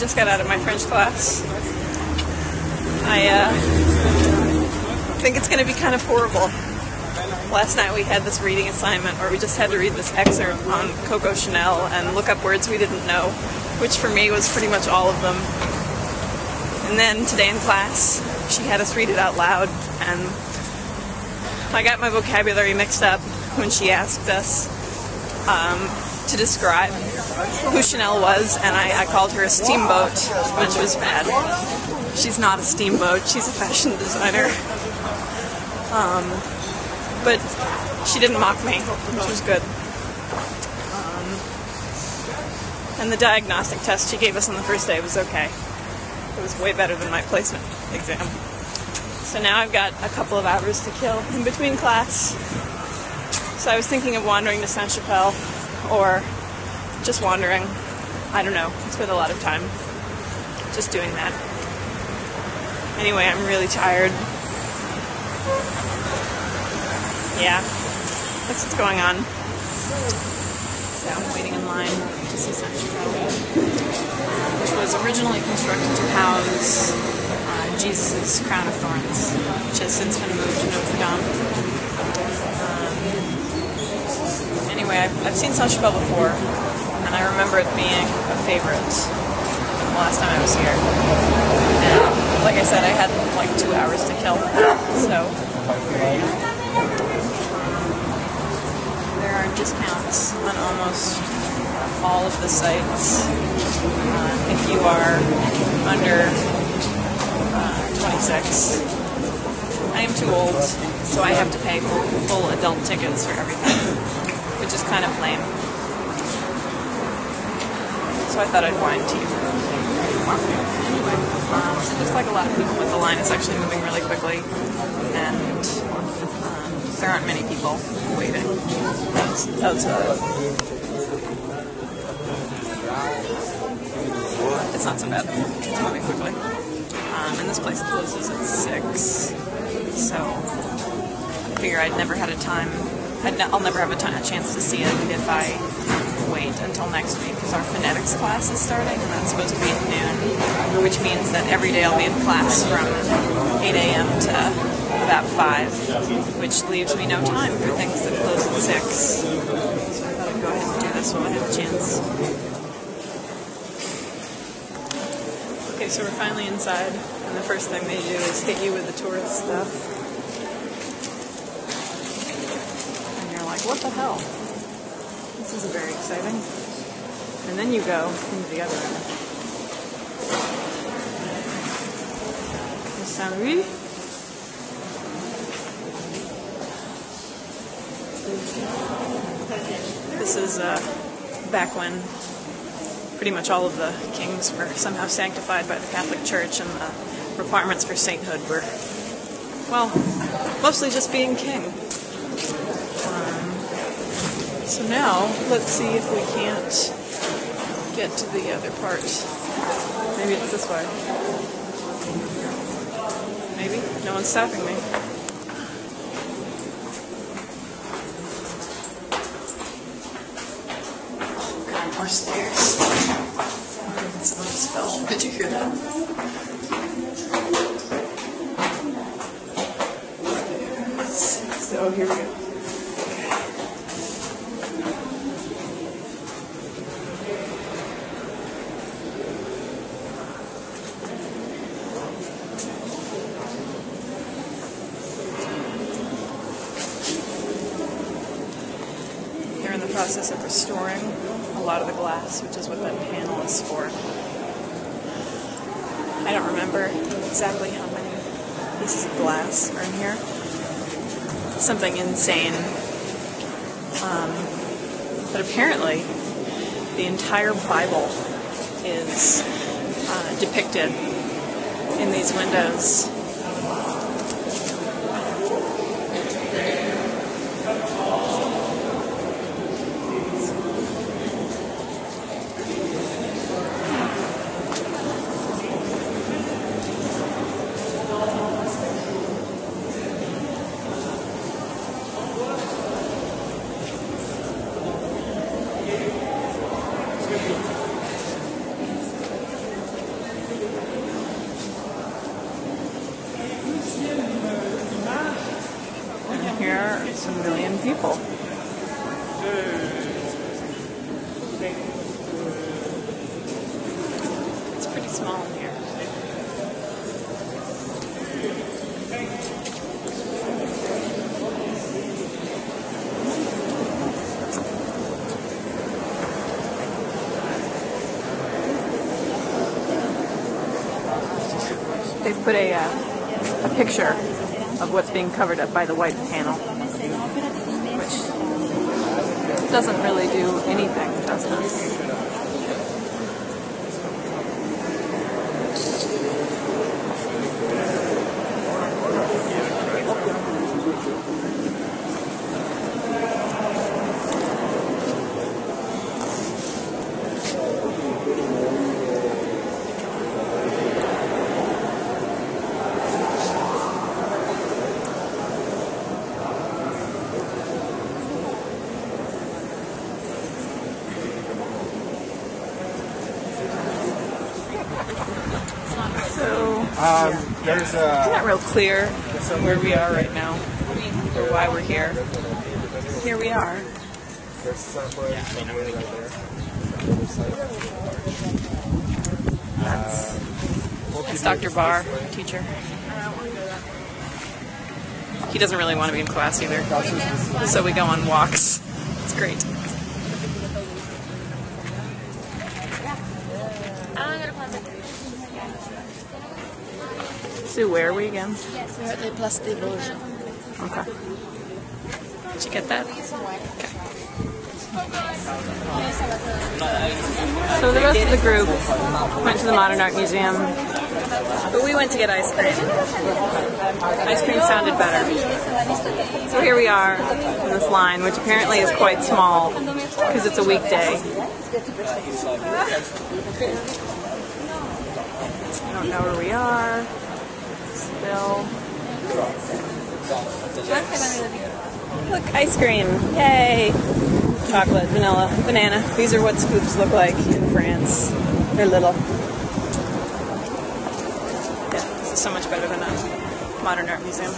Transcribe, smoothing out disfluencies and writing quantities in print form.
just got out of my French class. I think it's going to be kind of horrible. Last night we had this reading assignment where we just had to read this excerpt on Coco Chanel and look up words we didn't know, which for me was pretty much all of them. And then today in class, she had us read it out loud, and I got my vocabulary mixed up when she asked us to describe who Chanel was, and I called her a steamboat, which was bad. She's not a steamboat, she's a fashion designer. But she didn't mock me, which was good. And the diagnostic test she gave us on the first day was okay. It was way better than my placement exam. So now I've got a couple of hours to kill in between class. So I was thinking of wandering to Ste-Chapelle, or just wandering. I don't know. It's been a lot of time just doing that. Anyway, I'm really tired. Yeah, that's what's going on. So I'm waiting in line to see Ste-Chapelle, which was originally constructed to house Jesus' crown of thorns, which has since been moved to Notre Dame. Anyway, I've seen Ste-Chapelle before, and I remember it being a favorite the last time I was here. And like I said, I had like 2 hours to kill, so there are discounts on almost all of the sites if you are under 26. I am too old, so I have to pay full adult tickets for everything, which is kind of lame. So I thought I'd whine to you. Anyway, it looks like a lot of people, but the line is actually moving really quickly, and there aren't many people waiting outside. It's not so bad. It's moving quickly. And this place closes at 6, so I figure I'll never have a chance to see it if I wait until next week, because our phonetics class is starting, and that's supposed to be at noon, which means that every day I'll be in class from 8 a.m. to about 5, which leaves me no time for things that close at 6. So I thought I'd go ahead and do this while I have a chance. Okay, so we're finally inside, and the first thing they do is hit you with the tourist stuff. And you're like, what the hell? This isn't very exciting. And then you go into the other end. Saint-Louis. This is back when pretty much all of the kings were somehow sanctified by the Catholic Church, and the requirements for sainthood were, well, mostly just being king. So now, let's see if we can't get to the other part. Maybe it's this way. Maybe? No one's stopping me. Oh god, more stairs. Someone just fell. Did you hear that? So here we go. They're in the process of restoring a lot of the glass, which is what that panel is for. I don't remember exactly how many pieces of glass are in here. Something insane. But apparently, the entire Bible is depicted in these windows. people. It's pretty small in here. They've put a picture of what's being covered up by the white panel, which doesn't really do anything, does it? It's not real clear where we are right now, or why we're here. Here we are. That's Dr. Barr, teacher. He doesn't really want to be in class either, so we go on walks. It's great. Sue, where are we again? We're at the Place des Vosges. Okay. Did you get that? Okay. So the rest of the group went to the Modern Art Museum, but we went to get ice cream. Ice cream sounded better. So here we are in this line, which apparently is quite small because it's a weekday. I don't know where we are. Still. Look, ice cream. Yay! Chocolate, vanilla, banana. These are what scoops look like in France. They're little. Yeah, this is so much better than a modern art museum.